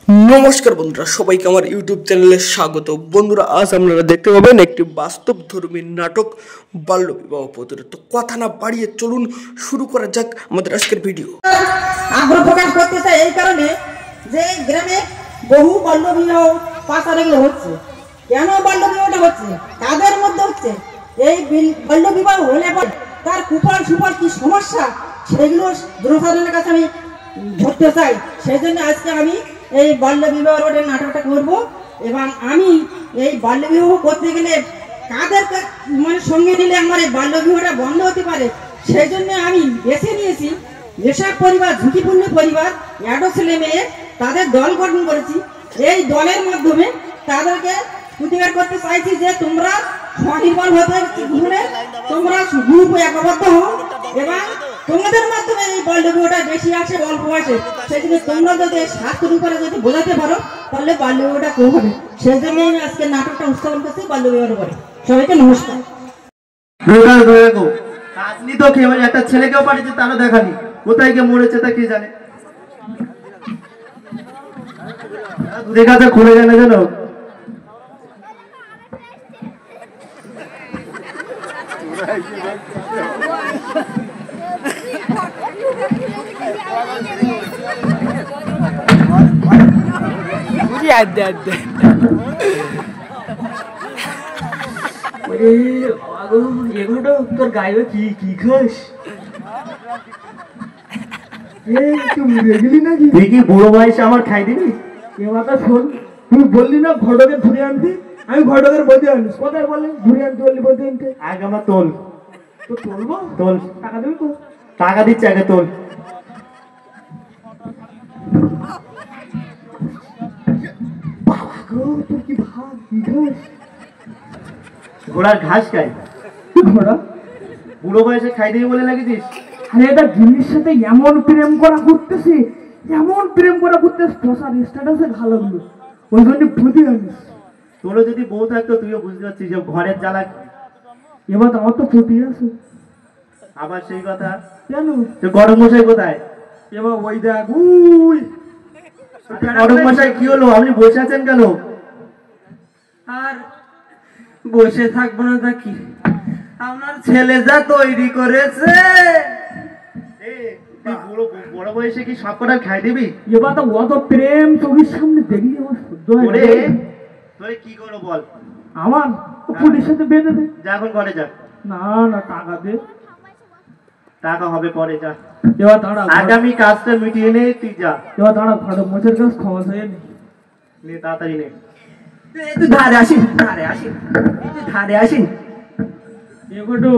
নমস্কার বন্ধুরা, সবাইকে আমার ইউটিউব চ্যানেলে স্বাগত। বন্ধুরা, আজ আপনারা দেখতে পাবেন একটি বাস্তবধর্মী নাটক বাল্যবিবাহ প্রতিরোধ। তো কথা না বাড়িয়ে চলুন শুরু করা যাক আমাদের আজকের ভিডিও। আগ্রহ প্রকাশ করতে চাই এই কারণে যে গ্রামে বহু বাল্যবিবাহ পাশারেগুলো হচ্ছে। কেন বাল্যবিবাহটা হচ্ছে, তাদের মধ্যে হচ্ছে এই বাল্যবিবাহ হলে পরে তার কুফল সুফল কি সমস্যা, সেগুলো জনসাধারণের কাছে আমি ধরতে চাই। সেই জন্য আজকে আমি এই বাল্যবিবাহ রোডের নাটকটা করব। এবং আমি এই বাল্যবিবাহ করতে গেলে কাদের সঙ্গে নিলে আমার এই বাল্যবিবাহটা বন্ধ হতে পারে, সেই জন্য আমি বেছে নিয়েছি যেসব পরিবার ঝুঁকিপূর্ণ পরিবার, এডো ছেলে মেয়ে, তাদের দল গঠন করেছি। এই দলের মাধ্যমে তাদেরকে প্রতিকার করতে চাইছি যে তোমরা স্বনির্ভর হতে ঘুরে তোমরা গ্রুপ একবদ্ধ হও এবং তোমাদের মাধ্যমে এই বাল্যবিবাহটা বেশি আসে, অল্প আসে। সেই জন্য তোমরা যদি স্বাস্থ্যের উপরে যদি বোঝাতে পারো তাহলে বাল্যবিবাহটা কম হবে। সেই জন্য আমি আজকে নাটকটা উৎসবন করছি বাল্যবিবাহের উপরে। সবাইকে নমস্কার। আপনি তো একটা ছেলেকেও পাঠিয়েছে, তারও দেখানি কোথায় গিয়ে মরেছে তা কে জানে। দুধের কাছে খুলে যায় না জানো। এগুলো তোর গায়ে কি কি খাস? তুই কি বুড়ো বয়সে আমার খাই দিবি? শোন, তুই বললি না ঘটকের ধরে আনতি, আমি ঘটকের বলতে আনিস। কোথায় বলে ধরে আনতে বললি বলতে আনতে? আগে আমার তোল। তো তোলবো, তোল। টাকা দিবি তো? টাকা দিচ্ছে, আগে তোল। তোর কি ভাব, কি খাস? ঘোড়ার ঘাস খাই। ঘোড়া বুড়ো বয়সে খাই দিবি বলে লাগিয়েছিস? আরে এটা জিনিস সাথে এমন প্রেম করা করতেছি, এমন প্রেম করা করতেছে, তোষার স্ট্যাটাসে ভালো গুলো, ওই জন্য বুঝে আনিস। তোরও যদি বউ থাকতো তুইও বুঝতে পারছিস যে ঘরের জ্বালা। এবার আমার তো প্রতি আছে। আবার সেই কথা কেন? তো গরম মশাই কোথায়? এবার ওই দেখ, উই গরম মশাই কি হলো, আপনি বসে আছেন কেন? আর বসে থাকবো না তা কি, আপনার ছেলে যা তৈরি করেছে। বড় বয়সে কি সব কটা খাই দিবি? এবার তো অত প্রেম চোখের সামনে দেখলি আমার সহ্য হয় না। তোরে কি করো বল? আমার পুলিশের সাথে বেঁধে দে। যা এখন ঘরে যা। না না, টাকা দে। টাকা হবে পরে, যা। এবার দাঁড়া, আগামী কাজটা মিটিয়ে নে, তুই যা। এবার দাঁড়া, ঘটক মোচের কাছে ক্ষমা চাইয়ে নে, তাড়াতাড়ি নে। তুই ধারে আসিন, ধারে আসিন, তুই ধারে আসিন। এগুলো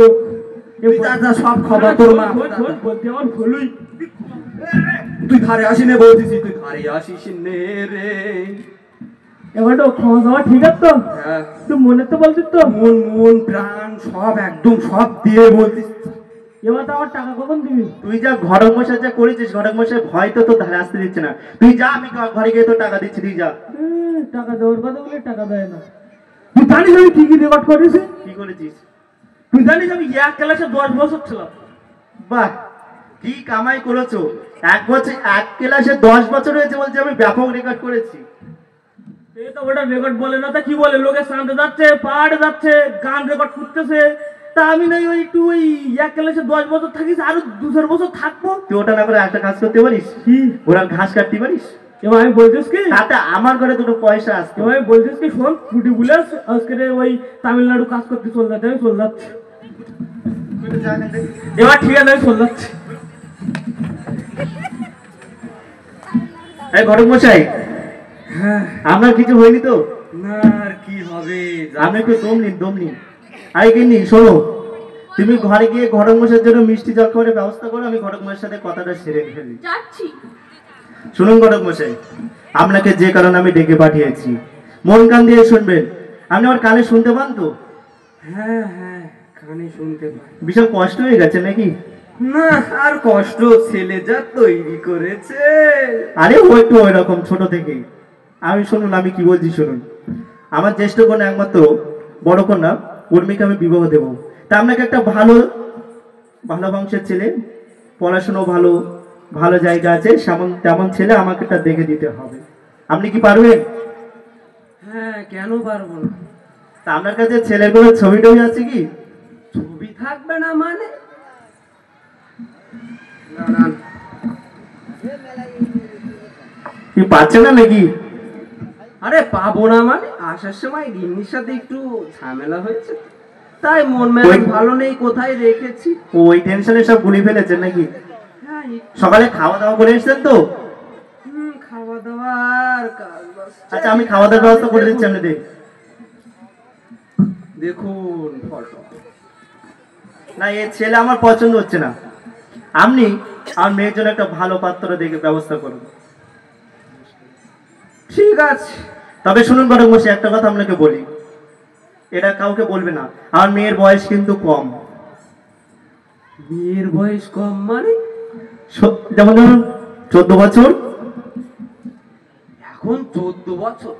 সব খবর তোর মা বলতে আমার ভুলুই। তুই ধারে আসিনে বলতেছি, তুই ধারে আসিস নে রে। এবারটা ক্ষমা খাওয়া ঠিক আছে তো? হ্যাঁ। তুই মনে তো বলতিস তো, মন মন প্রাণ সব একদম সব দিয়ে বলতিস। এবার তো আমার টাকা কখন দিবি? তুই যা ঘটক মশাই যা করেছিস, ঘটক মশাই ভয় তো তোর ধারে আসতে দিচ্ছে না। তুই যা, আমি ঘরে গিয়ে তোর টাকা দিচ্ছি, তুই যা। টাকা দেওয়ার কথা বলে টাকা দেয় না। তুই জানিস আমি কি কি রেকর্ড করেছি? কি করেছিস? তুই জানিস আমি এক ক্লাসে 10 বছর ছিলাম। বাহ, কি কামাই করেছো! এক ক্লাসে 10 বছর হয়েছে বলছে আমি ব্যাপক রেকর্ড করেছি। এই তো ওটা রেকর্ড বলে না, তা কি বলে? লোকে শান্তে যাচ্ছে, পাহাড়ে যাচ্ছে, গান রেকর্ড করতেছে। তা আমি নাই ওই একটু ওই এক ক্লাসে 10 বছর থাকিস, আরো 2-4 বছর থাকবো। তুই ওটা না করে একটা কাজ করতে পারিস? কি? ওরা ঘাস কাটতে পারিস? এবার আমি বলছিস কি, তাতে আমার ঘরে দুটো পয়সা আসতো। এবার আমি বলছিস কি, শোন, ছুটি বুলাস আজকে ওই তামিলনাড়ু কাজ করতে চলে যাচ্ছে, আমি চলে যাচ্ছি। এবার ঠিক আছে, আমি চলে যাচ্ছি। এই ঘটক মশাই, হ্যাঁ, আপনার কিছু হয়নি তো? না, আর কি হবে? আপনি একটু দম নিন। আরে কিনি, শোনো, তুমি ঘরে গিয়ে ঘটক মশাইয়ের জন্য মিষ্টি জল খাবারের ব্যবস্থা করো, আমি ঘটক মশাইয়ের সাথে কথাটা সেরে ফেলি। শুনুন ঘটক মশাই, আপনাকে যে কারণে আমি ডেকে পাঠিয়েছি, মন কান দিয়ে শুনবেন। আপনি আমার কানে শুনতে পান তো? হ্যাঁ হ্যাঁ, কানে শুনতে পাই। ভীষণ কষ্ট হয়ে গেছে নাকি? না, আর কষ্ট, ছেলে যা তৈরি করেছে। আরে ও একটু ওই রকম ছোট থেকেই। আমি শুনুন, আমি কি বলছি শুনুন। আমার জ্যেষ্ঠ কন্যা, একমাত্র বড় কন্যা উর্মিকে আমি বিবাহ দেব। তা আপনাকে একটা ভালো ভালো বংশের ছেলে, পড়াশুনো ভালো, ভালো জায়গা আছে, তেমন ছেলে আমাকে একটা দেখে দিতে হবে। আপনি কি পারবেন? হ্যাঁ, কেন পারবো না? তা আপনার কাছে ছেলেগুলোর ছবি টবি আছে কি? ছবি থাকবে না মানে? দাঁড়ান। কি পাচ্ছে না নাকি? আরে পাবো না মানে, আসার সময় গিন্নির সাথে একটু ঝামেলা হয়েছে, তাই মন মেজাজ ভালো নেই, কোথায় রেখেছি। ওই টেনশনে সব গুলি ফেলেছেন নাকি? হ্যাঁ, সকালে খাওয়া দাওয়া করে এসেছেন তো? খাওয়া দাওয়ার কাজ বাস। আচ্ছা, আমি খাওয়া দাওয়ার ব্যবস্থা করে দিচ্ছি আপনাদের। দেখুন ফটো। না, এই ছেলে আমার পছন্দ হচ্ছে না। আপনি আর মেয়ের জন্য একটা ভালো পাত্র দেখে ব্যবস্থা করুন। ঠিক আছে, তবে শুনুন ঘটক মশাই, একটা কথা আপনাকে বলি, এটা কাউকে বলবে না। আর মেয়ের বয়স কিন্তু কম। মেয়ের বয়স কম মানে? যেমন ধরুন 14 বছর। এখন 14 বছর?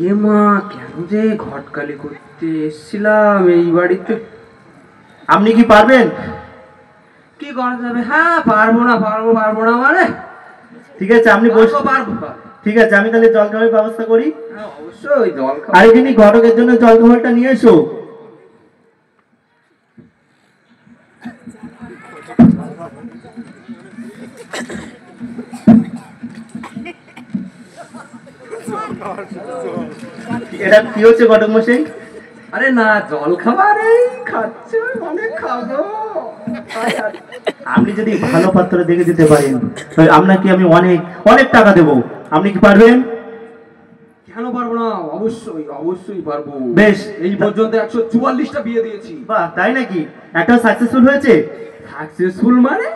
এ মা, কেন যে ঘটকালি করতে এসেছিলাম এই বাড়িতে। আপনি কি পারবেন? কি করা যাবে? হ্যাঁ, পারবো না মানে? ঠিক আছে, আপনি পারবো। ঠিক আছে, আমি তাহলে জল খাবারের ব্যবস্থা করি। হ্যাঁ, অবশ্যই জল খাবো। আর এখানে ঘটকের জন্য জল খাবারটা নিয়ে এসো। এটা কি হচ্ছে ঘটক মশাই? আরে না, জল খাবার এই খাচ্ছে, অনেক খাবো। আপনি যদি ভালো পাত্র দেখে দিতে পারেন তাহলে আপনাকে আমি অনেক অনেক টাকা দেবো। আপনি কি পারবেন? কেন পারবো না? অবশ্যই পারবো। বেশ, এই পর্যন্ত 144টা বিয়ে দিয়েছি। বাহ, তাই নাকি? একটা সাকসেসফুল হয়েছে? সাকসেসফুল মানে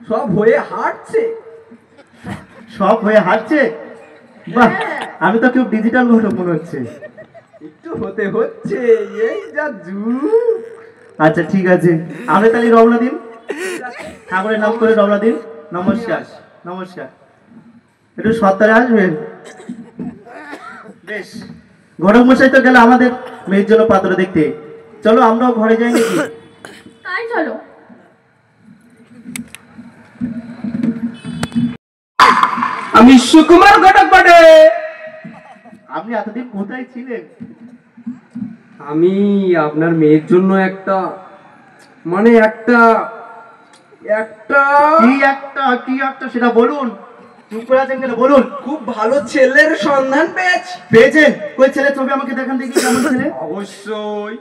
সব হয়ে হাঁটছে। সব হয়ে হাঁটছে? বাহ, আমি তো কেউ ডিজিটাল ঘটক মনে হচ্ছে। একটু হতে হচ্ছে, এই যা যুগ। আচ্ছা, ঠিক আছে, আপনি তাহলে রওনা দিন, ঠাকুরের নাম করে রওনা দিন। নমস্কার। নমস্কার। একটু সত্তরে আসবেন। বেশ, ঘটক মশাই তো গেল আমাদের মেয়ের জন্য পাত্র দেখতে। চলো আমরাও ঘরে যাই নাকি? তাই চলো। আমি সুকুমার ঘটক বটে। আপনি এতদিন কোথায় ছিলেন? আমি আপনার মেয়ের জন্য একটা কি একটা সেটা বলুন। চুপ করে আছেন কেন? বলুন। খুব ভালো ছেলের সন্ধান পেয়েছেন? ওই ছেলের ছবি আমাকে দেখান দেখি, কেমন ছেলে? অবশ্যই।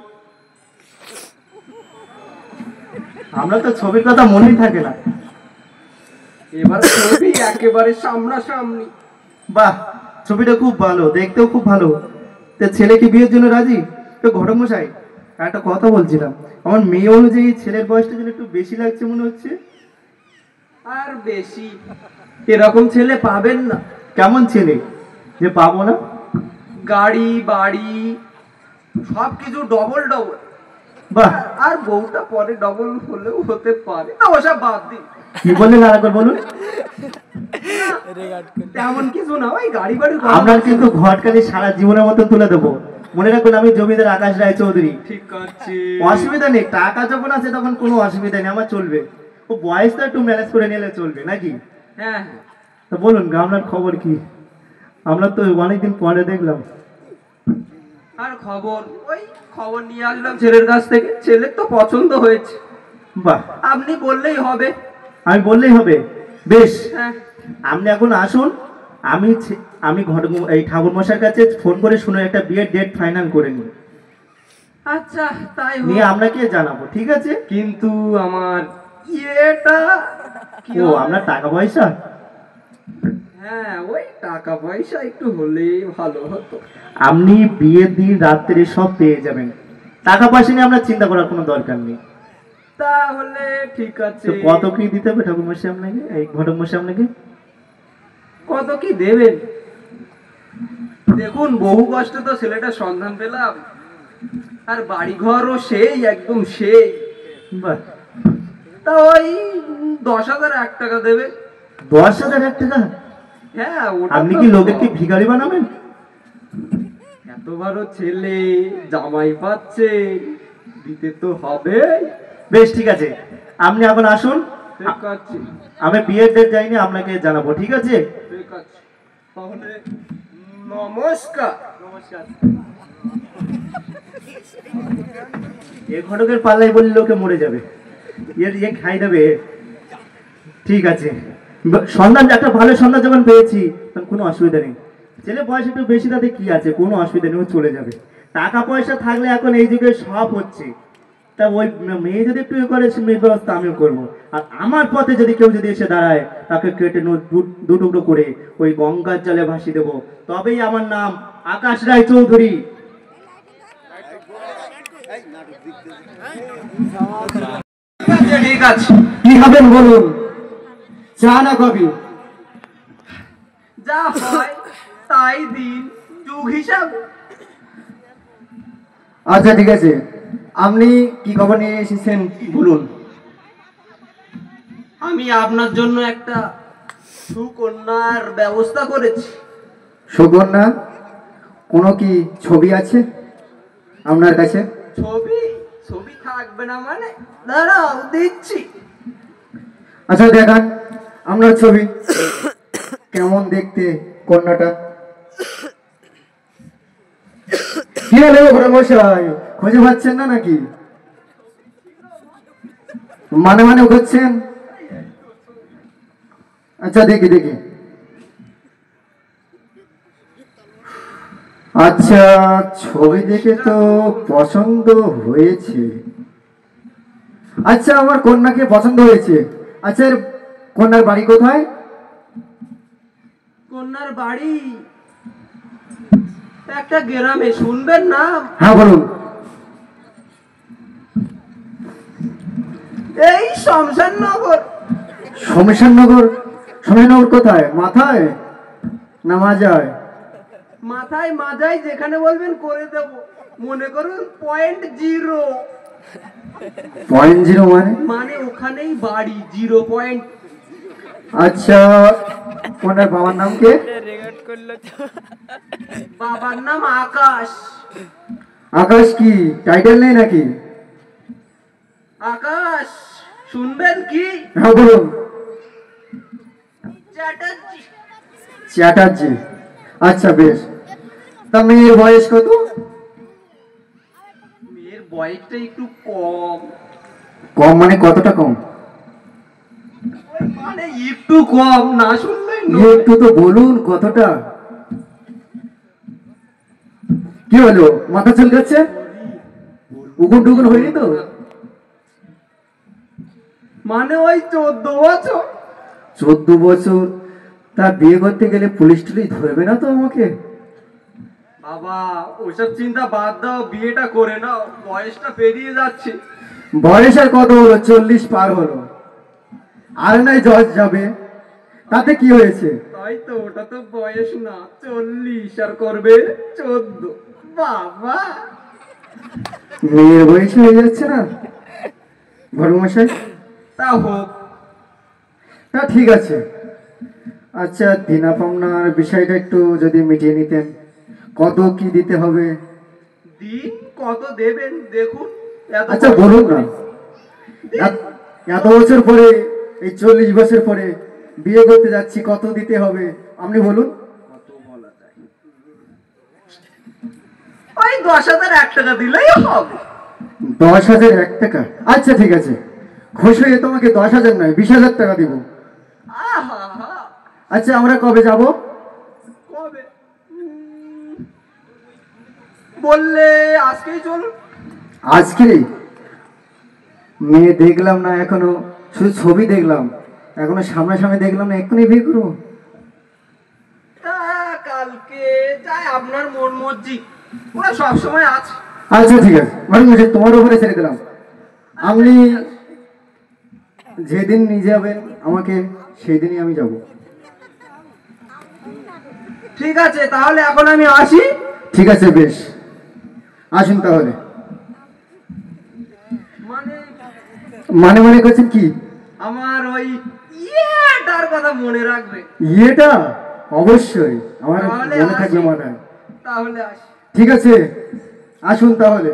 আমরা তো ছবির কথা মনেই থাকে না। এবার ছবি একেবারে সামনাসামনি। বাহ, ছবিটা খুব ভালো, দেখতেও খুব ভালো। তো ছেলে কি বিয়ের জন্য রাজি? তো ঘটক মশাই, একটা কথা বলছিলাম, আমার মেয়ে অনুযায়ী ছেলের বয়সটা যেন একটু বেশি লাগছে মনে হচ্ছে। আর বেশি এরকম ছেলে পাবেন না। কেমন ছেলে যে পাবো না? গাড়ি বাড়ি সবকিছু ডবল। বাহ, আর বউটা পরে ডবল হলেও হতে পারে, না ওসব বাদ দিন। কি বললেন আরেকবার বলুন। তেমন কিছু না, ওই গাড়ি বাড়ি। আপনার কিন্তু ঘটকালি সারা জীবনের মতো তুলে দেবো। মনে রাখবেন, আমি জমিদার আকাশ রায় চৌধুরী। ঠিক আছে, অসুবিধা নেই, টাকা যখন আছে তখন কোনো অসুবিধা নেই, আমার চলবে। ও বয়সটা একটু ম্যানেজ করে নিলে চলবে নাকি? হ্যাঁ। তো বলুন, আপনার খবর কি? আমরা তো অনেকদিন পরে দেখলাম। আর খবর নিয়ে আসলাম ছেলের কাছ থেকে। ছেলের তো পছন্দ হয়েছে। বাহ, আপনি বললেই হবে। আমি বললেই হবে? বেশ, হ্যাঁ। আপনি এখন আসুন। আমি এই ঠাকুর মশাইয়ের কাছে ফোন করে শুনে একটা বিয়ের ডেট ফাইনাল করে নিই। আচ্ছা, তাই নিয়ে আপনাকে জানাবো, ঠিক আছে? কিন্তু আমার ইয়েটা ও, আপনার টাকা পয়সা? হ্যাঁ, ওই টাকা পয়সা একটু হলেই ভালো হতো। আপনি বিয়ের দিন রাত্রে সব পেয়ে যাবেন। টাকা পয়সা নিয়ে আপনার চিন্তা করার কোনো দরকার নেই। তাহলে ঠিক আছে। কত কি দিতে হবে ঠাকুর মশাই আপনাকে, এই ঘটক মশাই আপনাকে? কত কি দেবেন? দেখুন, বহু কষ্টে তো ছেলেটার সন্ধান পেলাম, আর বাড়ি ঘরও সেই একদম সেই। বাহ, তা ওই 10,001 টাকা দেবে। 10,001 টাকা? হ্যাঁ। আপনি কি লোকের কি ভিখারি বানাবেন? এত বড় ছেলে, জামাই পাচ্ছে, দিতে তো হবে। বেশ, ঠিক আছে, আপনি এখন আসুন। ঠিক আছে। আমি বিয়ের ডেট যাইনি, আপনাকে জানাবো, ঠিক আছে? ঠিক আছে। তাহলে নমস্কার। নমস্কার। এ ঘটকের পাল্লাই বললে লোকে মরে যাবে, এ খাই দেবে। ঠিক আছে, সন্ধান একটা ভালো সন্ধান যখন পেয়েছি তখন কোনো অসুবিধা নেই। ছেলে বয়স একটু বেশি, তাতে কি আছে, কোনো অসুবিধা নেই, ও চলে যাবে। টাকা পয়সা থাকলে এখন এই যুগে সব হচ্ছে। তা ওই মেয়ে যদি একটু এ করে, মেয়ের ব্যবস্থা আমিও করবো। আর আমার পথে যদি কেউ যদি এসে দাঁড়ায়, তাকে কেটে দু টুকরো করে ওই গঙ্গার জলে ভাসিয়ে দেবো। তবেই আমার নাম আকাশ রায় চৌধুরী। ঠিক আছে, কি হবেন বলুন, চা না কবি? যা হয় তাই দিন, যুগ হিসাব। আচ্ছা ঠিক আছে, আপনি কি খবর নিয়ে এসেছেন বলুন। আমি আপনার জন্য একটা সুকন্যার ব্যবস্থা করেছি। সুকন্যা? কোনো কি ছবি আছে আপনার কাছে? ছবি? ছবি থাকবে না মানে? দাঁড়াও দিচ্ছি। আচ্ছা দেখান আপনার ছবি, কেমন দেখতে কন্যাটা? কি হলো ঘরে মশাই, খুঁজে পাচ্ছেন না নাকি? মানে মানে করছেন? আচ্ছা দেখি দেখি। আচ্ছা, ছবি দেখে তো পছন্দ হয়েছে। আচ্ছা, আমার কন্যাকে পছন্দ হয়েছে। আচ্ছা, এর কন্যার বাড়ি কোথায়? কন্যার বাড়ি একটা গ্রামে, শুনবেন না? হ্যাঁ বলুন। এই শমশাননগর। শমশাননগর? শমশাননগর কোথায়, মাথায় না মাজায়? মাথায় মাজায়, যেখানে বলবেন করে দেব। মনে করুন .0। .0 মানে? মানে ওখানেই বাড়ি, 0 পয়েন্ট। আচ্ছা, কন্যার বাবার নাম কে? বাবার নাম আকাশ। আকাশ কি টাইটেল নেই নাকি? আকাশ শুনবেন কি? হ্যাঁ বলুন। চ্যাটার্জি। চ্যাটার্জি? আচ্ছা বেশ। তা মেয়ের বয়স কত? মেয়ের বয়সটা একটু কম। কম মানে কতটা কম? মানে একটু কম, না শুনলেই একটু তো বলুন কতটা। কি হলো, মাথা চুলকাচ্ছে? উগুন টুগুন হয়নি তো? মানে ওই 14 বছর। 14 বছর? তা বিয়ে করতে গেলে পুলিশ টুলিশ ধরবে না তো আমাকে? বাবা ওইসব চিন্তা বাদ দাও, বিয়েটা করে নাও, বয়সটা পেরিয়ে যাচ্ছে। বয়স আর কত হলো, 40 পার হলো। আর নাই জজ যাবে, তাতে কি হয়েছে? তাই তো, ওটা তো বয়স না, 40 আর করবে 14। বাবা মেয়ের বয়স হয়ে যাচ্ছে না ঘটমশাই? তা হোক। তা ঠিক আছে। আচ্ছা, দিনা পাওনার বিষয়টা একটু যদি মিটিয়ে নিতেন। কত কি দিতে হবে? দিন কত দেবেন দেখুন। আচ্ছা বলুন না, এত বছর পরে, এই 40 বছর পরে বিয়ে করতে যাচ্ছি, কত দিতে হবে আপনি বলুন। কত বলা যায়? ওই 10,001 টাকা দিলেই হবে। 10,001 টাকা? আচ্ছা ঠিক আছে, খুশি হয়ে তোমাকে 10,000 নয় 20,000 টাকা দিব। আহা। আচ্ছা, আমরা কবে যাব? কবে বললে আজকেই চলুন। আজকে? মেয়ে দেখলাম না এখনো, শুধু ছবি দেখলাম, এখনো সামনাসামনি দেখলাম না, এক্ষুনি বিয়ে করবো? তা কালকে যাই, আপনার মন মর্জি, ওরা সবসময় আছে। আচ্ছা ঠিক আছে, মানে তোমার উপরে ছেড়ে দিলাম। আপনি যেদিন নিয়ে যাবেন আমাকে, সেই দিনই আমি যাব। ঠিক আছে, তাহলে এখন আমি আসি। ঠিক আছে বেশ, আসুন তাহলে। মানে মানে মানে করছেন কি? আমার ওই ইয়েটার কথা মনে রাখবে। ইয়েটা? অবশ্যই আমার তাহলে মনে থাকবে আসি। মাথায়। তাহলে আসি। ঠিক আছে, আসুন তাহলে।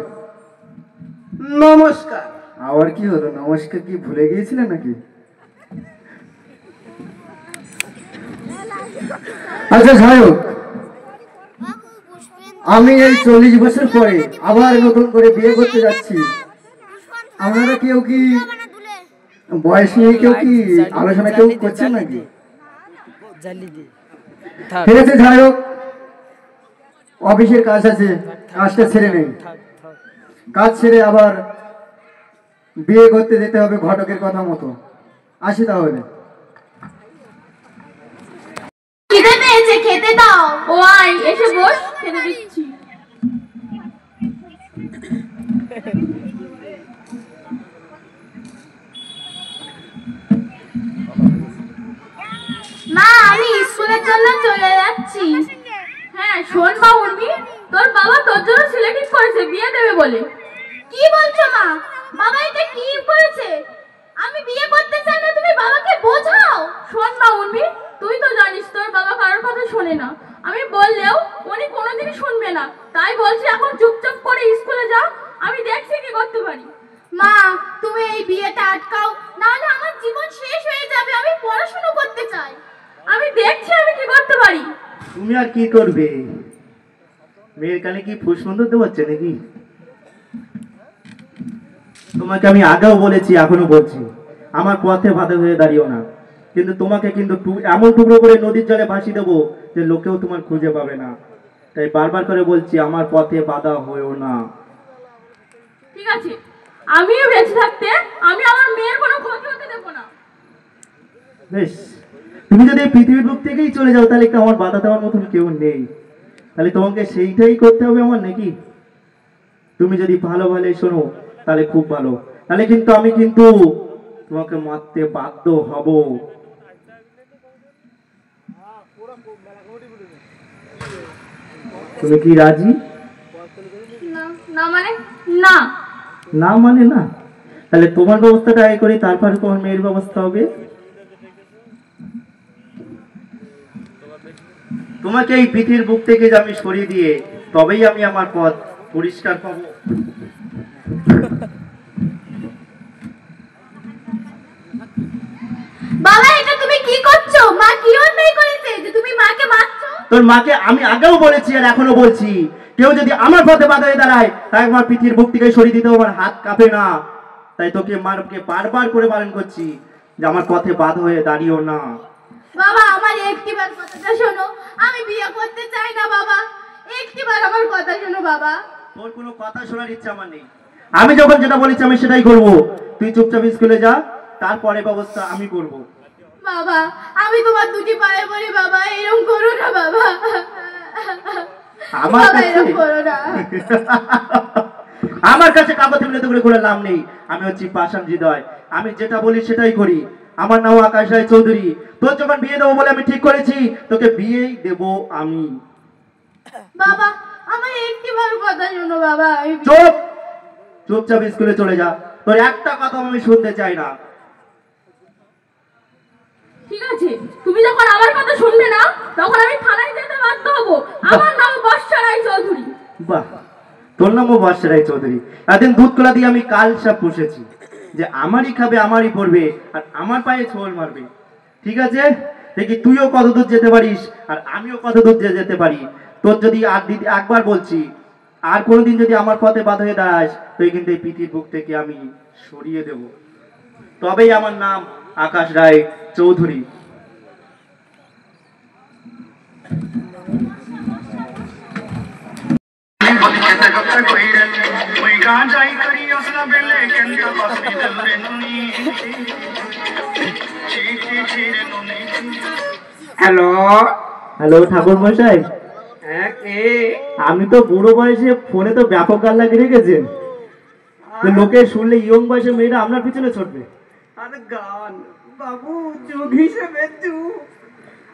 নমস্কার। আবার কি হলো, নমস্কার কি ভুলে গিয়েছিলেন নাকি? আচ্ছা যাই হোক, আমি এই 40 বছর পরে আবার নতুন করে বিয়ে করতে যাচ্ছি। আপনারা কেউ কি বয়স নিয়ে কেউ কি আলোচনা কেউ করছেন নাকি? ঠিক আছে, যাই হোক, অফিসের কাজ আছে, কাজটা ছেড়ে নেই। কাজ ছেড়ে আবার বিয়ে করতে যেতে হবে ঘটকের কথা মতো। আসি তাহলে। খিদে পেয়েছে, খেতে দাও। ও আয়, এসে বস, খেতে দিচ্ছি। মা, আমি স্কুলের জন্য চলে যাচ্ছি। হ্যাঁ শোন মা উর্মি, তোর বাবা তোর জন্য ছেলে ঠিক করেছে, বিয়ে দেবে বলে। কি বলছো মা? বাবা এটা কি করেছে? আমি বিয়ে করতে চাই না, তুমি বাবাকে বোঝাও। শোন মা উর্মি, তুই তো জানিস তোর বাবা কারোর কথা শোনে না। আমি বললেও উনি কোনোদিনই শুনবে না। তাই বলছি এখন চুপচাপ করে স্কুলে যাও, আমি দেখছি কি করতে পারি। মা, তুমি এই বিয়েটা আটকাও, নাহলে আমার জীবন শেষ হয়ে যাবে। আমি পড়াশোনা করতে চাই। আমি দেখছি আমি কি করতে পারি। তুমি আর কি করবে? মেয়ের কানে কি ফুসমন্ত দেওয়াচ্ছে নাকি? তোমাকে আমি আগেও বলেছি, এখনো বলছি, আমার পথে বাধা হয়ে দাঁড়িও না। কিন্তু তোমাকে কিন্তু এমন টুকরো করে নদীর জলে ভাসিয়ে দেবো যে লোকেও তোমার খুঁজে পাবে না। তাই বারবার করে বলছি, আমার পথে বাধা হয়েও না। ঠিক আছে, আমিও বেঁচে থাকতে আমি আমার মেয়ের কোনো ক্ষতি হতে দেব না। বেশ, তুমি যদি এই পৃথিবীর বুক থেকেই চলে যাও তাহলে আমার বাধা দেওয়ার মতন কেউ নেই। তাহলে তোমাকে সেইটাই করতে হবে আমার নাকি? তুমি যদি ভালো শোনো তাহলে খুব ভালো, তাহলে কিন্তু আমি কিন্তু তোমাকে মারতে বাধ্য হব। তুমি কি রাজি? না না মানে না। না মানে না? তাহলে তোমার ব্যবস্থাটা আগে করি, তারপরে তোমার মেয়ের ব্যবস্থা হবে। তোমাকে এই পৃথিবীর বুক থেকে আমি সরিয়ে দিয়ে তবেই আমি আমার পথ পরিষ্কার পাবো। বাবা, এটা তুমি কি করছো? মা কি অন্যায় করেছে যে তুমি মাকে মারছো? তোর মাকে আমি আগেও বলেছি আর এখনো বলছি, কেউ যদি আমার পথে বাধা হয়ে দাঁড়ায় তাই আমার পৃথিবীর বুক থেকে সরিয়ে দিতে আমার হাত কাঁপে না। তাই তোকে মারকে বারবার করে বারণ করছি যে আমার পথে বাধা হয়ে দাঁড়িও না। বাবা, আমার একটিবার কথাটা শোনো, আমি বিয়ে করতে চাই না বাবা। একটিবার আমার কথা শোনো বাবা। তোর কোনো কথা শোনার ইচ্ছা আমার নেই। আমি যখন যেটা বলেছি আমি সেটাই করব। তুই চুপচাপ স্কুলে যা, তারপরে ব্যবস্থা আমি করব। বাবা, আমি তোমার দুটি পায়ে পড়ি বাবা, এরকম করো না বাবা। আমার বাবা, কাছে এরকম করো না। আমার কাছে কাগজ মিলে তো করে লাভ নেই। আমি হচ্ছি পাষাণ হৃদয়, আমি যেটা বলি সেটাই করি। আমার নাম আকাশ রায় চৌধুরী। তোর যখন বিয়ে দেবো বলে আমি ঠিক করেছি, তোকে বিয়েই দেব আমি। বাবা, আমার একটিবার কথা শোনো বাবা। চুপ, চুপচাপ স্কুলে চলে যা। তোর একটা কথা আমি শুনতে চাই না। ঠিক আছে, তুমি যখন আমার কথা শুনবে না তখন আমি থানায় যেতে বাধ্য হব। আমার নাম বর্ষা রায় চৌধুরী। বাহ, তোর নামও বর্ষা রায় চৌধুরী। এদিন দুধ কলা দিয়ে আমি কাল সাপ পুষেছি যে আমারই খাবে, আমারই পড়বে, আর আমার পায়ে ছোল মারবে। ঠিক আছে, দেখি তুইও কত দূর যেতে পারিস আর আমিও কত দূর যেতে পারি। তোর যদি একবার বলছি, আর কোনোদিন যদি আমার পথে বাধা হয়ে দাঁড়াস, তুই কিন্তু এই পৃথিবীর বুক থেকে আমি সরিয়ে দেব। তবেই আমার নাম আকাশ রায় চৌধুরী। হ্যালো হ্যালো ঠাকুর মশাই, হ্যাঁ কে? আমি তো বুড়ো বয়সে ফোনে তো ব্যাপক গাল লাগিয়ে রেখেছেন, লোকে শুনলে ইয়ং বয়সে মেয়েরা আপনার পিছনে ছুটবে। আরে গান বাবু, চুপ হিসেবে চুপ।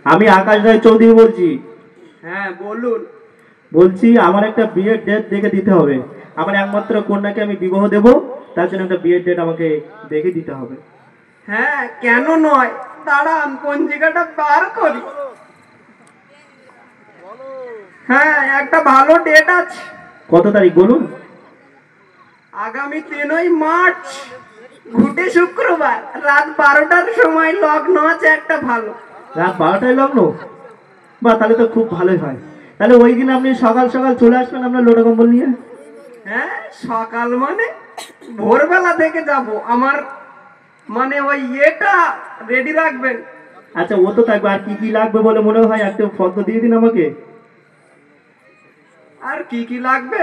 আমি আকাশ রায় চৌধুরী বলছি। হ্যাঁ বলুন। বলছি আমার একটা বিয়ের ডেট দেখে দিতে হবে। আমার একমাত্র কন্যাকে আমি বিবাহ দেব, তার জন্য একটা বিয়ের ডেট আমাকে দেখে দিতে হবে। হ্যাঁ কেন নয়, দাঁড়ান পঞ্জিকাটা বার করি। হ্যাঁ একটা ভালো ডেট আছে। কত তারিখ বলুন? আগামী 3ই মার্চ, ঘুটে শুক্রবার, রাত 12টার সময় লগ্ন আছে একটা ভালো। রাত 12টায় লগ্ন? বা তাহলে তো খুব ভালোই হয়। তাহলে ওই দিন আপনি সকাল সকাল চলে আসবেন আপনার লোটা কম্বল নিয়ে। হ্যাঁ, সকাল মানে ভোরবেলা থেকে যাব। আমার মানে ওই এটা রেডি রাখবেন। আচ্ছা, ও তো থাকবে। আর কি কি লাগবে বলে মনে হয় একটা ফটো দিয়ে দিন আমাকে। আর কি কি লাগবে?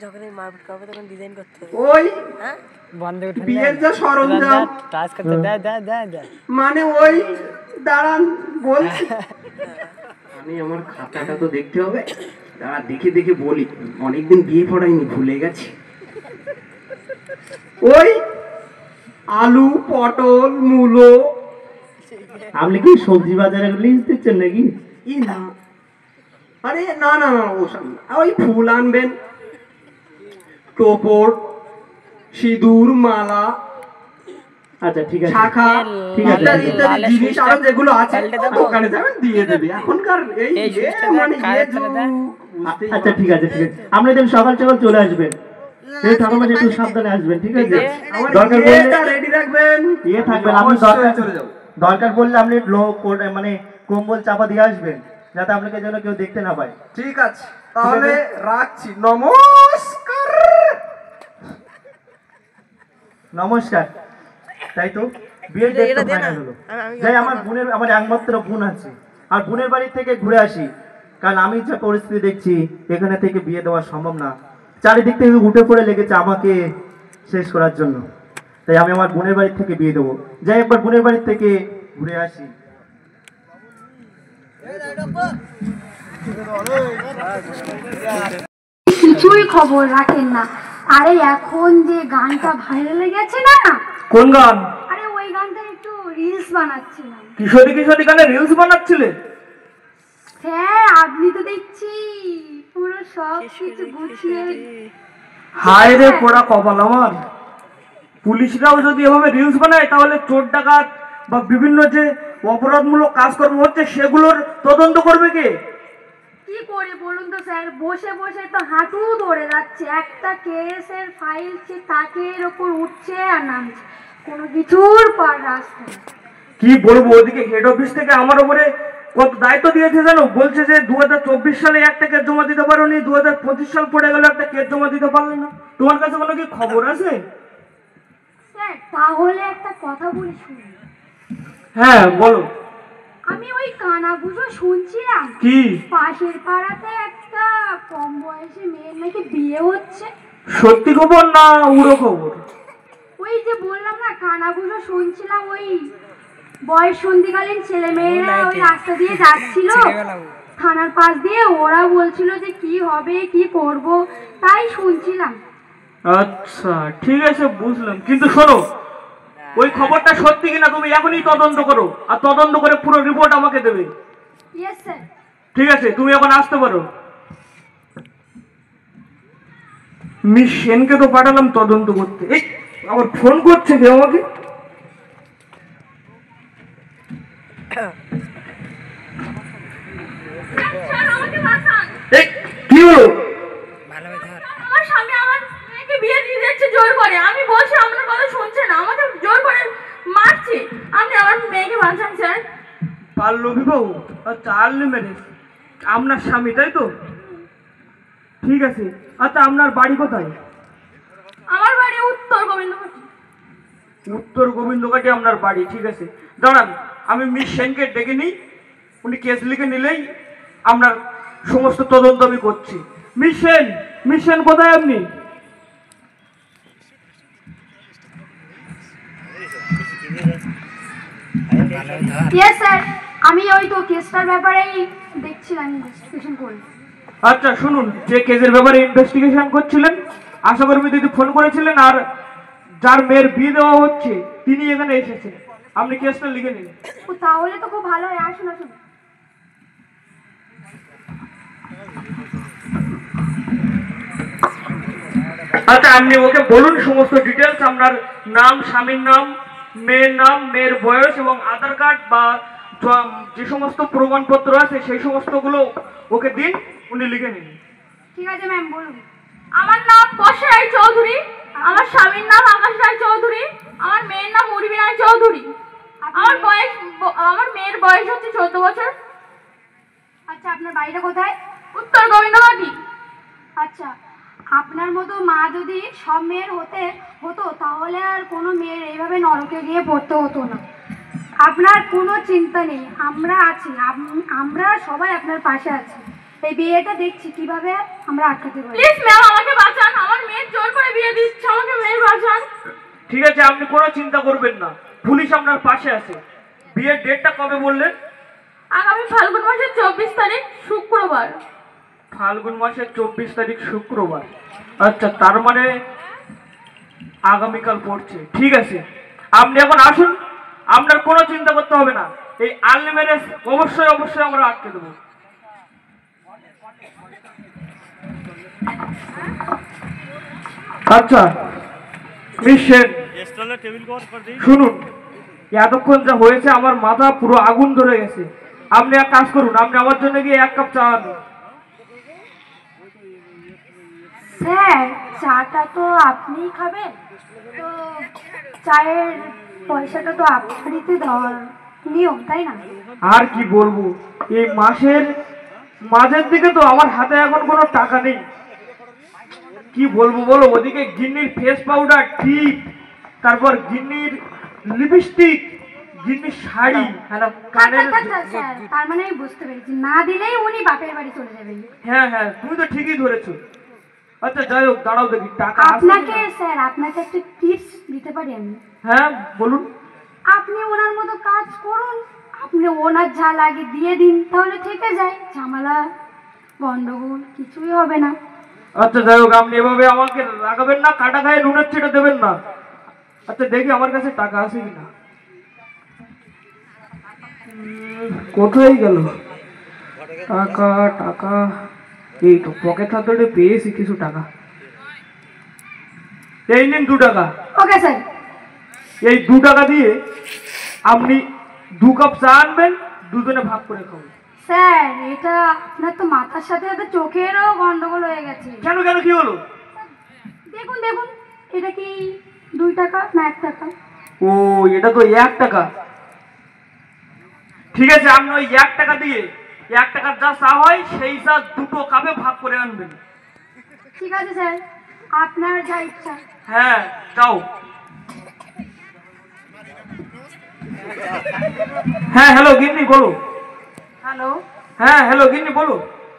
যখন এই মারপিট করবে তখন ডিজাইন করতে হবে। ওই হ্যাঁ, বন্ধ উঠে বিয়ের যে সরঞ্জাম টাচ করতে দে মানে ওই দাঁড়ান বলছি। আমি আমার খাতাটা তো দেখতে হবে, দাঁড়া দেখে দেখে বলি, অনেকদিন বিয়ে পড়াইনি, ভুলে গেছি। ওই আলু, পটল, মূলো। আপনি কি সবজি বাজারে লিস্ট দিচ্ছেন নাকি? ই না, আরে না না না, ওসব না। ওই ফুল আনবেন, টোপর, সিঁদুর, মালা, আচ্ছা ঠিক আছে, শাখা, ঠিক আছে। ইত্যাদি ইত্যাদি জিনিস আরো যেগুলো আছে দোকানে যাবেন দিয়ে দেবে। এখনকার এই মানে আচ্ছা ঠিক আছে, ঠিক আছে। আপনি দিন সকাল সকাল চলে আসবেন। এই ঠাকুমা একটু সাবধানে আসবেন, ঠিক আছে? দরকার পড়লে রেডি রাখবেন। ইয়ে থাকবেন, আপনি দরকার পড়লে আপনি মানে কম্বল চাপা দিয়ে আসবেন, যাতে আপনাকে যেন কেউ দেখতে না পায়। ঠিক আছে, তাহলে রাখছি। নমস্কার। নমস্কার। তাই তো বিয়ের ডেট তো ফাইনাল হলো। যাই, আমার একমাত্র বোন আছে, আর বোনের বাড়ি থেকে ঘুরে আসি। কারণ আমি যে পরিস্থিতি দেখছি, এখানে থেকে বিয়ে দেওয়া সম্ভব না। চারিদিক থেকে উঠে পড়ে লেগেছে আমাকে শেষ করার জন্য। তাই আমি আমার বোনের বাড়ি থেকে বিয়ে দেবো। যাই, একবার বোনের বাড়ি থেকে ঘুরে আসি। কিছুই খবর রাখেন না। আরে এখন যে গানটা ভাইরাল হয়ে গেছে না, কোন গান? আরে ওই গানটা একটু রিলস বানাচ্ছিলাম। কিশোরী কিশোরী গানে রিলস বানাচ্ছিলে? হ্যাঁ, আপনি তো দেখছি পুরো সব কিছু গুছিয়ে। হায় রে পোড়া কপাল আমার। পুলিশরাও যদি এভাবে রিলস বানায়, তাহলে চোর ডাকাত বা বিভিন্ন যে অপরাধমূলক কাজকর্ম হচ্ছে সেগুলোর তদন্ত করবে কে? কি করে বলুন তো স্যার, বসে বসে তো হাঁটু ধরে যাচ্ছে। একটা কেসের ফাইল তাকের ওপর উঠছে আর নামছে, কোনো কিছুর পর রাস্তা। কি বলবো, ওদিকে হেড অফিস থেকে আমার উপরে কত দায়িত্ব দিয়েছে জানো? বলছে যে 2024 সালে একটা কেস জমা দিতে পারোনি, 2025 সাল পড়ে গেল, একটা কেস জমা দিতে পারলে না। তোমার কাছে কোনো কি খবর আছে? স্যার তাহলে একটা কথা বলি শুনুন। হ্যাঁ বলো। আমি ওই কানাঘুষো শুনছিলাম কি? পাশের পাড়াতে একটা কম বয়সী মেয়ের নাকি বিয়ে হচ্ছে। সত্যি খবর না উড়ো খবর? ওই যে বললাম না, কানাঘুষো শুনছিলাম। ওই বয়স সন্ধিকালীন ছেলে মেয়েরা ওই রাস্তা দিয়ে যাচ্ছিল থানার পাশ দিয়ে, ওরা বলছিল যে কি হবে কি করব, তাই শুনছিলাম। আচ্ছা ঠিক আছে, বুঝলাম। কিন্তু শোনো, ওই খবরটা সত্যি কিনা তুমি এখনই তদন্ত করো, আর তদন্ত করে পুরো রিপোর্ট আমাকে দেবে। Yes sir. ঠিক আছে, তুমি এখন আসতে পারো। মিস সেনকে তো পাঠালাম তদন্ত করতে। এই আবার ফোন করছে কে আমাকে? এই কি হলো? আমার স্বামী আমার মেয়েকে বিয়ে দিয়ে দিচ্ছে জোর করে। আমি বলছি আপনার কথা শুনছে না, আমাকে জোর করে মারছে। আপনি আমার মেয়েকে বাঁচান স্যার। বাল্য বিবাহ আর চাইল্ড ম্যারেজ আপনার স্বামী, তাই তো? ঠিক আছে। আচ্ছা, আপনার বাড়ি কোথায়? আমার বাড়ি উত্তর গোবিন্দঘাটি। উত্তর গোবিন্দঘাটি আপনার বাড়ি? ঠিক আছে, দাঁড়ান, আমি মিস সেনকে ডেকে নিই। উনি কেস লিখে নিলেই আপনার সমস্ত তদন্ত আমি করছি। মিস সেন কোথায় আপনি? ইয়েস স্যার, আমি ওই তো কেসটার ব্যাপারেই দেখছিলাম, ইনভেস্টিগেশন করি। আচ্ছা শুনুন, যে কেসের ব্যাপারে ইনভেস্টিগেশন করছিলেন, আশাকর্মী দিদি ফোন করেছিলেন, আর যার মেয়ের বিয়ে দেওয়া হচ্ছে তিনি এখানে এসেছেন। আপনি কেসটা লিখে নিন। ও তাহলে তো খুব ভালো হয়। আসুন আসুন। আচ্ছা, আপনি ওকে বলুন সমস্ত ডিটেলস, আপনার নাম, স্বামীর নাম, মেয়ের নাম, মেয়ের বয়স এবং আধার কার্ড বা যে সমস্ত প্রমাণপত্র আছে সেই সমস্তগুলো ওকে দিন, উনি লিখে নিন। ঠিক আছে ম্যাম, বলুন। আমার নাম বর্ষা রায় চৌধুরী, আমার স্বামীর নাম আকাশ রায় চৌধুরী, আমার মেয়ের নাম উর্মি রায় চৌধুরী। আমার মেয়ের বয়স হচ্ছে 14 বছর। আচ্ছা, আপনার বাড়িটা কোথায়? উত্তর গোবিন্দবাটি। আচ্ছা, আপনার মতো মা যদি সব মেয়ের হতো তাহলে আর কোনো মেয়ের এইভাবে নরকে গিয়ে পড়তে হতো না। আপনার কোনো চিন্তা নেই, আমরা আছি, আমরা সবাই আপনার পাশে আছি। এই বিয়েটা দেখছি কিভাবে আমরা আটকাতে পারি। প্লিজ ম্যাম, আমাকে বাঁচান, আমার মেয়ের জোর করে বিয়ে দিচ্ছে, আমাকে মেয়ে বাঁচান। ঠিক আছে, আপনি কোনো চিন্তা করবেন না, পুলিশ আপনার পাশে আছে। বিয়ের ডেটটা কবে বললেন? আগামী ফাল্গুন মাসের 24 তারিখ শুক্রবার। ফাল্গুন মাসের 24 তারিখ শুক্রবার। আচ্ছা, তার মানে আগামীকাল পড়ছে। ঠিক আছে, আপনি এখন আসুন, আপনার কোনো চিন্তা করতে হবে না। এই আর্লি ম্যারেজ অবশ্যই অবশ্যই আমরা আটকে দেবো। আচ্ছা মিস সেন, শুনুন, এতক্ষণ যা হয়েছে আমার মাথা পুরো আগুন ধরে গেছে। আপনি এক কাজ করুন, আপনি আমার জন্য গিয়ে 1 কাপ চা আনুন। স্যার, চাটা তো আপনিই খাবেন, তো চায়ের পয়সাটা তো আপনারই দেওয়ার নিয়ম, তাই না? আর কি বলবো, এই মাসের মাঝের দিকে তো আমার হাতে এখন কোনো টাকা নেই। কি বলবো বলো, ওদিকে গিন্নির ফেস পাউডার, টিপ, তারপর গিন্নির লিপস্টিক, গিন্নির শাড়ি, কানের। তার মানে আমি বুঝতে পেরেছি, না দিলেই উনি বাপের বাড়ি চলে যাবেন। হ্যাঁ হ্যাঁ, তুমি তো ঠিকই ধরেছো। আচ্ছা যাই হোক, দাঁড়াও দেখি টাকা আপনাকে স্যার, আপনাকে একটা টিপস দিতে পারি আমি? হ্যাঁ বলুন। আপনি ওনার মতো কাজ করুন, আপনি ওনার যা লাগে দিয়ে দিন, তাহলে থেকে যায়, ঝামেলা গন্ডগোল কিছুই হবে না। আচ্ছা যাই হোক, আপনি এভাবে আমাকে রাগাবেন না, কাটা খায় নুনের ছিটা দেবেন না। আচ্ছা দেখি আমার কাছে টাকা আছে কিনা। কোথায় গেল টাকা? টাকা এই তো পকেট হাতে পেয়েছি কিছু টাকা। এই নিন 2 টাকা। Okay sir. এই 2 টাকা দিয়ে আপনি 2 কাপ চা আনবেন, দুজনে ভাগ করে খাবো। স্যার, এটা আপনার তো মাথার সাথে সাথে চোখেরও গন্ডগোল হয়ে গেছে। কেন কেন, কি হলো? দেখুন দেখুন, এটা কি 2 টাকা না 1 টাকা? ও, এটা তো 1 টাকা। ঠিক আছে, আপনি ওই 1 টাকা দিয়ে 1 টাকার যা চা হয় সেই চা 2 কাপে ভাগ করে আনবেন। ঠিক আছে স্যার, আপনার যা ইচ্ছা। হ্যাঁ যাও। হ্যাঁ হ্যালো গিন্নি বলো। হ্যালো। হ্যাঁ হ্যালো গিন্নি বলো।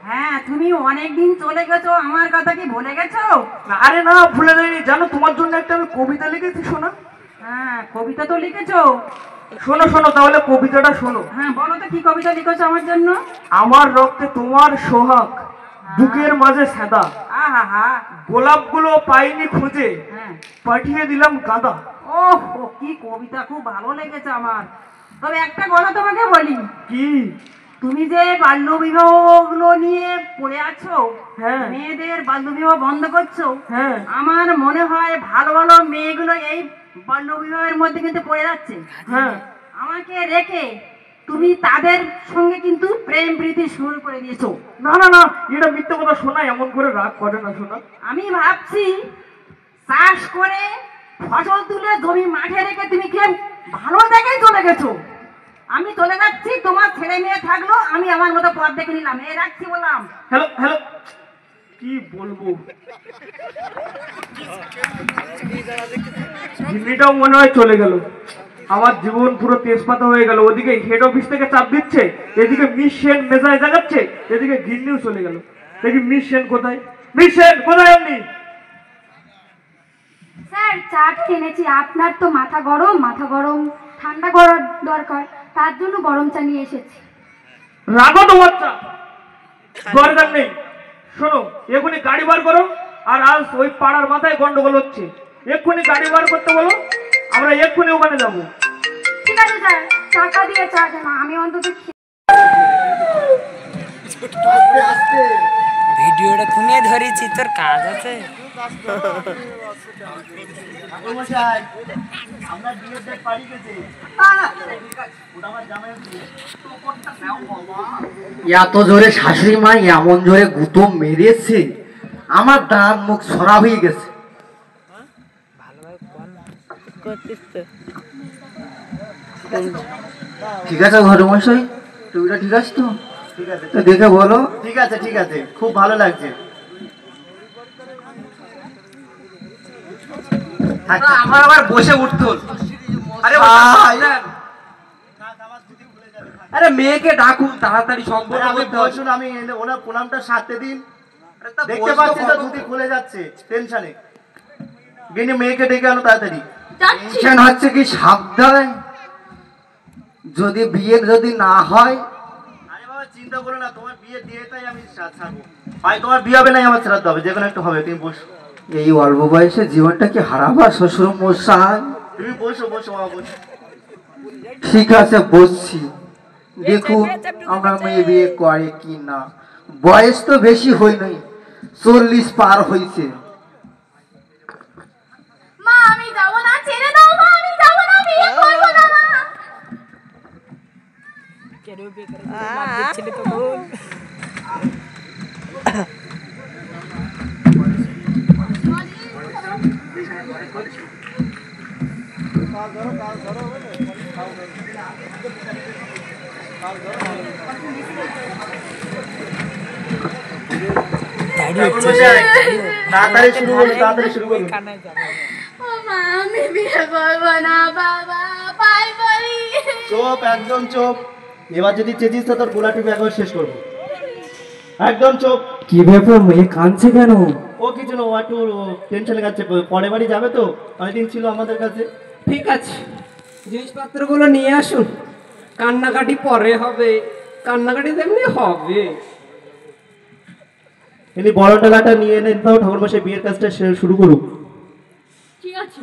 হ্যাঁ, তুমি অনেকদিন চলে গেছো, আমার কথা কি ভুলে গেছো? আরে না, ভুলে যাইনি, জানো তোমার জন্য একটা আমি কবিতা লিখেছি, শোনো। হ্যাঁ, কবিতা তো লিখেছো। শোনো শোনো তাহলে কবিতাটা শোনো। হ্যাঁ বলো তো, কি কবিতা লিখেছো আমার জন্য? আমার রক্তে তোমার সোহাগ, বুকের মাঝে সাদা, আহা হা, গোলাপগুলো পাইনি খুঁজে, হ্যাঁ পাঠিয়ে দিলাম গাঁদা। ওহ, কি কবিতা, খুব ভালো লেগেছে আমার। তবে একটা কথা তোমাকে বলি, কি? তুমি যে বাল্য বিবাহগুলো নিয়ে পড়ে আছো, হ্যাঁ। মেয়েদের বাল্য বিবাহ বন্ধ করছো, হ্যাঁ। আমার মনে হয় ভালো ভালো মেয়েগুলো এই বাল্য বিবাহের মধ্যে কিন্তু পড়ে যাচ্ছে। হ্যাঁ। আমাকে রেখে তুমি তাদের সঙ্গে কিন্তু প্রেম প্রীতি শুরু করে দিয়েছো। না না না, এটা মিথ্যে কথা, শোনা এমন করে রাগ করে না, শোনা। আমি ভাবছি চাষ করে ফসল তুলে জমি মাঠে রেখে তুমি কে ভালো জায়গায় চলে গেছো। আমি চলে যাচ্ছি, তোমার ছেলে মেয়ে থাকলো, আমি আমার মতো পথ দেখে নিলাম। এই রাখছি বললাম। হ্যালো হ্যালো, কি বলবো, জিম্মিটাও মনে হয় চলে গেল। আমার জীবন পুরো তেজপাতা হয়ে গেল। ওদিকে হেড অফিস থেকে চাপ দিচ্ছে, এদিকে মিস সেন মেজাজ জাগাচ্ছে, এদিকে গিন্নিও চলে গেল। দেখি মিস সেন কোথায়? মিস সেন কোথায় আপনি? স্যার, চাটা এনেছি। আপনার তো মাথা গরম ঠান্ডা করার দরকার, তার জন্য গরম চা নিয়ে এসেছি। রাগো তো বাচ্চা, দরকার নেই। শোনো, এখনই গাড়ি বার করো, আর আজ ওই পাড়ার মাথায় গন্ডগোল হচ্ছে, এক্ষুনি গাড়ি বার করতে বলো, আমরা এক্ষুনি ওখানে যাবো। ঠিক আছে স্যার, টাকা দিয়ে চা না, আমি অন্তত ভিডিওটা তুমি ধরেছি, তোর কাজ আছে। এত জোরে শাশুড়ি মা এমন জোরে গুঁতো মেরেছে, আমার দাঁত মুখ ছড়া হয়ে গেছে। ঠিক আছে ঘরে মশাই, টুপিটা ঠিক আছে তো? ঠিক আছে তো দেখে বলো। ঠিক আছে ঠিক আছে, খুব ভালো লাগছে। আমার আবার বসে উঠতো। আরে আরে মেয়েকে ডাকুন তাড়াতাড়ি, সম্পর্ক আমি করতে হবে। বসুন, আমি ওনার প্রণামটা সারতে দিন। দেখতে পাচ্ছি তো ধুতি খুলে যাচ্ছে টেনশনে। গিনি মেয়েকে ডেকে আনো তাড়াতাড়ি। টেনশন হচ্ছে কি সাবধান, যদি বিয়ে যদি না হয়। আরে বাবা চিন্তা করো না, তোমার বিয়ে দিয়েটাই আমি ছাড়বো। ভাই তোমার বিয়ে হবে নাই আমার শ্রাদ্ধ হবে, যে কোনো একটা হবে। তুমি বসো। এই অল্প বয়সে জীবনটা কি হারাবা শ্বশুর মশাই? তুমি বসো বসো বাবা বসো। ঠিক আছে বসছি, দেখুন আমরা মেয়ে বিয়ে করে কি না। বয়স তো বেশি হয়নি, 40 পার হয়েছে। মা আমি যাব না, ছেড়ে দাও মা, আমি যাব না, বিয়ে করব না মা। কেন বিয়ে করে মার দিচ্ছিলি তো বল। তাড়াতাড়ি শুরু করুন, তাড়াতাড়ি শুরু করুন। ও মা আমি বিয়ে করব না বাবা, পাই পড়ি। চুপ, একদম চুপ। এবার যদি চেঁচিস তো তোর গোলা টিপে একবার শেষ করবো। একদম চুপ। কি ব্যাপার, মেয়ে কাঁদছে কেন? ও কিছু না, ও একটু টেনশনে যাচ্ছে। পরের বাড়ি যাবে তো, অনেকদিন ছিল আমাদের কাছে। ঠিক আছে, জিনিসপত্রগুলো নিয়ে আসুন, কান্নাকাটি পরে হবে, কান্নাকাটি তেমনি হবে। এমনি বড় টালাটা নিয়ে এনে দাও, ঠাকুর মশাই বিয়ের কাজটা শুরু করুক। ঠিক আছে।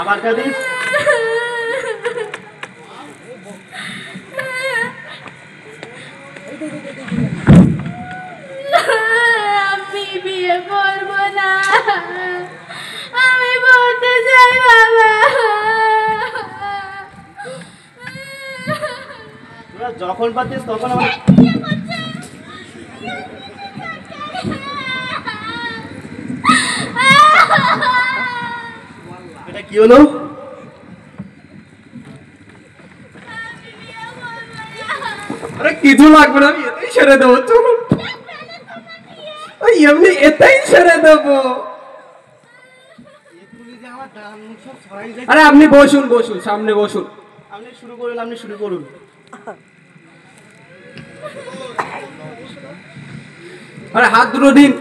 আবার কাঁদিস? আমি বিয়ে করব না, আমি বলতে চাই বাবা। তোরা যখন পাচ্ছিস তখন আমার এটা কি হলো? আরে কিছু লাগবে না, আমি এতেই ছেড়ে দেবো, চলুন। ওই এমনি এতেই ছেড়ে দেবো। আরে আপনি বসুন বসুন, সামনে বসুন। আপনি শুরু করুন, আপনি শুরু করুন। আরে হাত দুটো দিন,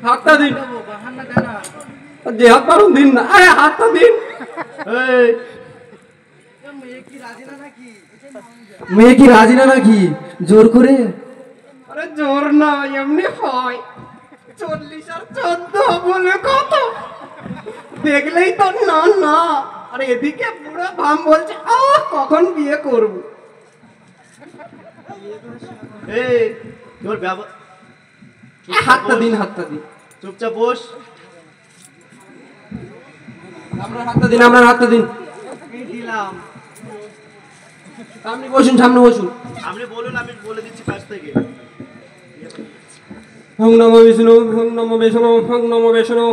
হাতটা দিন, যে হাত পারুন দিন না। আরে হাতটা দিন। এই, মেয়ে কি রাজি না নাকি জোর করে? আরে জোর না, এমনি হয়। 40 আর 14 বলে কত, দেখলেই তো না না। আরে এদিকে পুরো ভাম বলছে কখন বিয়ে করব। এই তোর ব্যবহার। হাতটা দিন, হাতটা দিন। চুপচাপ বস। আপনার হাতটা দিন, আপনার হাতটা দিন। দিলাম। আপনি বসুন, সামনে বসুন। আপনি বলুন, আমি বলে দিচ্ছি পাশ থেকে। ওম নমো বিষ্ণু, ওম নমো বিষ্ণু, ওম নমো বিষ্ণু।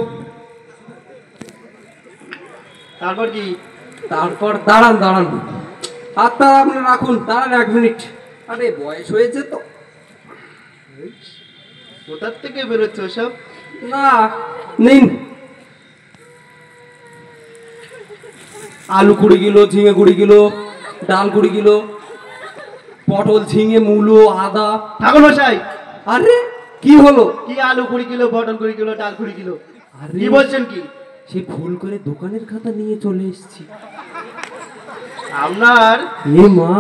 তারপর কি? তারপর দাঁড়ান দাঁড়ান, হাতটা আপনি রাখুন, দাঁড়ান 1 মিনিট। আরে বয়স হয়েছে তো। কোথার থেকে বেরোচ্ছে ওসব? না নিন, আলু 20 কিলো, ঝিঙে 20 কিলো, ডাল 20 কিলো, পটল, ঝিঙে, মূলো, আদা। ঠাকুর মশাই, আরে কি হলো? কি আলু 20 কিলো, পটল 20 কিলো, ডাল 20 কিলো? আরে কি বলছেন কি? সে ভুল করে দোকানের খাতা নিয়ে চলে এসেছি। আপনার এ মা,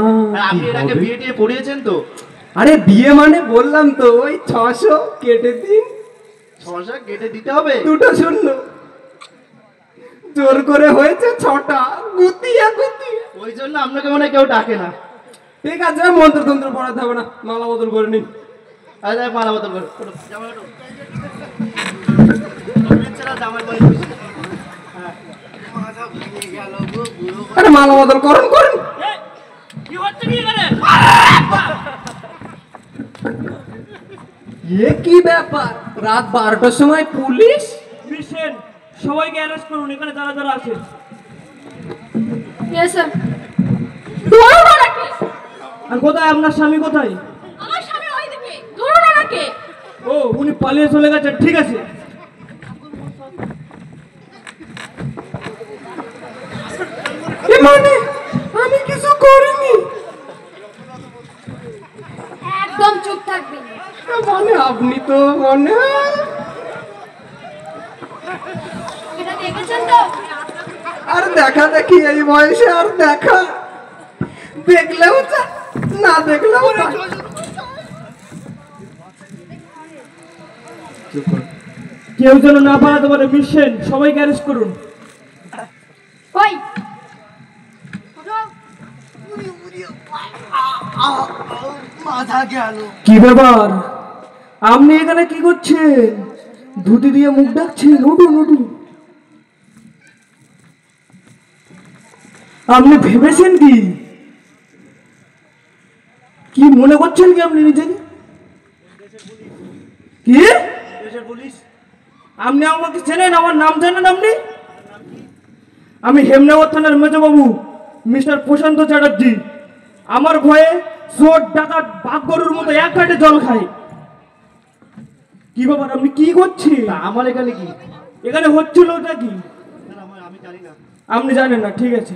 আপনি এর আগে বিয়ে টিয়ে পড়িয়েছেন তো? আরে বিয়ে মানে বললাম তো, ওই 600 কেটে দিন। 600 কেটে দিতে হবে? দুটো শূন্য, জোর করে হয়েছে 6টা, গুতিয়ে গুতিয়ে। ওই জন্য আপনাকে মনে হয় কেউ ডাকে না। ঠিক আছে, মন্ত্র তন্ত্র পড়াতে হবে না, মালা বদল করে নিন। আরে মালা বদল করো, জামাই ওঠো। জামাই বাড়ি বসে। হ্যাঁ। আরে মালা বদল করুন করুন। কি হচ্ছে কি এখানে? এ কি ব্যাপার, রাত 12টার সময় পুলিশ? মিশেন, সবাইকে অ্যারেস্ট করুন, এখানে যারা যারা আছে। আর কোথায় আপনার স্বামী? কোথায়? আমার স্বামী ওইদিকে, ধরুন ওনাকে। ও, উনি পালিয়ে চলে গেছেন, ঠিক আছে। মানে আমি কিছু করিনি। একদম চুপ থাকবেন। মানে আপনি তো মনে এটা দেখেছেন তো? আর দেখা দেখি এই বয়সে আর দেখা দেখলেও না দেখলেও কেউ যেন না পালাতে পারে। মিশন, সবাইকে অ্যারেস্ট করুন। ওই মাথা গেল। কি ব্যাপার, আপনি এখানে কি করছেন? ধুতি দিয়ে মুখ ডাকছেন। উঠুন উঠুন। আপনি ভেবেছেন কি? কি মনে করছেন কি আপনি নিজেকে? কি আপনি আমাকে চেনেন? আমার নাম জানেন আপনি? আমি হেমনগর থানার মেজবাবু মিস্টার প্রশান্ত চ্যাটার্জি। আমার ভয়ে চোর ডাকাত বাঘ গরুর মতো এক ঘাটে জল খায়। কি ব্যাপার, আপনি কি করছেন? আমার এখানে কি এখানে হচ্ছিল ওটা কি? আপনি জানেন না, ঠিক আছে।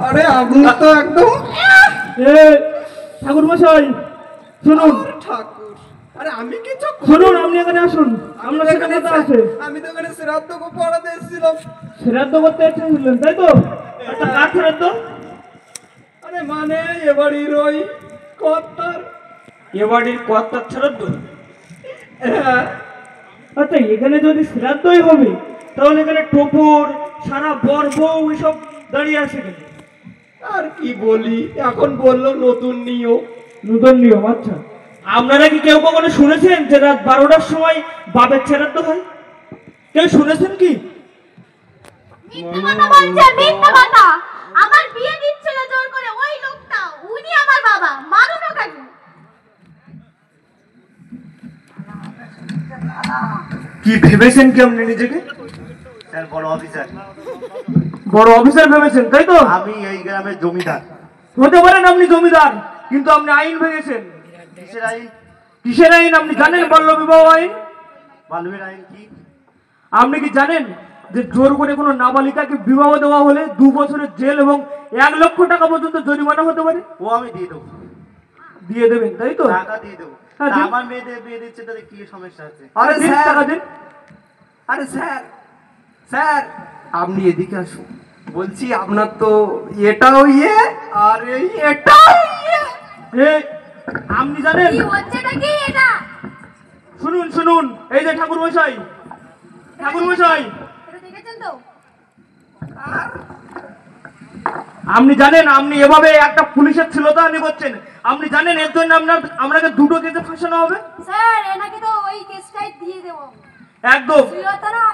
আরে আপনি তো একদম ঠাকুর মশাই শুনুন। ঠাকুর, আরে আমি কিছু শুনুন, আপনি এখানে আসুন। আপনার এখানে আছে। আমি তো এখানে শ্রাদ্ধ পড়াতে এসেছিলাম। শ্রাদ্ধ করতে এসেছিলেন তাই তো? একটা কাজ শ্রাদ্ধ? আরে মানে এবাড়ির ওই কর্তার। এবাড়ির কর্তার শ্রাদ্ধ? আচ্ছা, এখানে যদি শ্রাদ্ধই হবে তাহলে এখানে টোপর সারা বর বউ এসব দাঁড়িয়ে আছে কেন? আর কি বলি, এখন বললো নতুন নিয়ম। নতুন নিয়ম? আচ্ছা, আপনারা কি কেউ কখনো শুনেছেন যে রাত 12টার সময় বাপের শ্রাদ্ধ হয়? কেউ শুনেছেন কি? মিথ্যা কথা বলছে, মিথ্যা কথা। আমার বিয়ে দিচ্ছিল জোর করে ওই লোকটা, উনি আমার বাবা। মারুন ওকে। কি ভেবেছেন কি আপনি নিজেকে? স্যার বড় অফিসার। বড় অফিসার ভেবেছেন তাই তো? আমি এই গ্রামের জমিদার। হতে পারেন আপনি জমিদার, কিন্তু আপনি আইন ভেঙেছেন। কিসের আইন? কিসের আইন আপনি জানেন? বাল্য বিবাহ আইন। বাল্যের আইন কি? আপনি কি জানেন যে জোর করে কোনো নাবালিকাকে বিবাহ দেওয়া হলে 2 বছরের জেল এবং 1 লক্ষ টাকা পর্যন্ত জরিমানা হতে পারে? ও আমি দিয়ে দেবো। দিয়ে দেবেন তাই তো? টাকা দিয়ে দেবো। হ্যাঁ, দিন। আমার মেয়েদের বিয়ে দিচ্ছে, তাদের কি সমস্যা আছে? আরে দিন, স্যার, টাকা দিন। আরে স্যার, স্যার আপনি এদিকে আসুন। বলছি আপনার তো এটাও ইয়ে আর এটাও ইয়ে। এই, আপনি জানেন? কি হচ্ছে নাকি এটা? শুনুন শুনুন, এই যে ঠাকুর মশাই, ঠাকুর মশাই, এটা দেখেছেন তো? আপনি জানেন আপনি এভাবে একটা পুলিশের ছিলতাহানি করছেন? আপনি জানেন এর জন্য আপনাকে 2টো কেসে ফাঁসানো হবে? স্যার এনাকে তো ওই কেসটাই দিয়ে দেব। একদম। শ্রীলতারা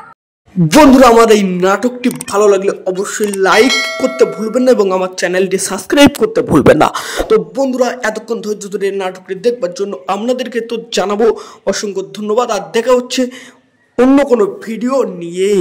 বন্ধুরা, আমার এই নাটকটি ভালো লাগলে অবশ্যই লাইক করতে ভুলবেন না এবং আমার চ্যানেলটি সাবস্ক্রাইব করতে ভুলবেন না। তো বন্ধুরা, এতক্ষণ ধৈর্য ধরে নাটকটি দেখবার জন্য আপনাদেরকে তো জানাবো অসংখ্য ধন্যবাদ। আর দেখা হচ্ছে অন্য কোনো ভিডিও নিয়ে।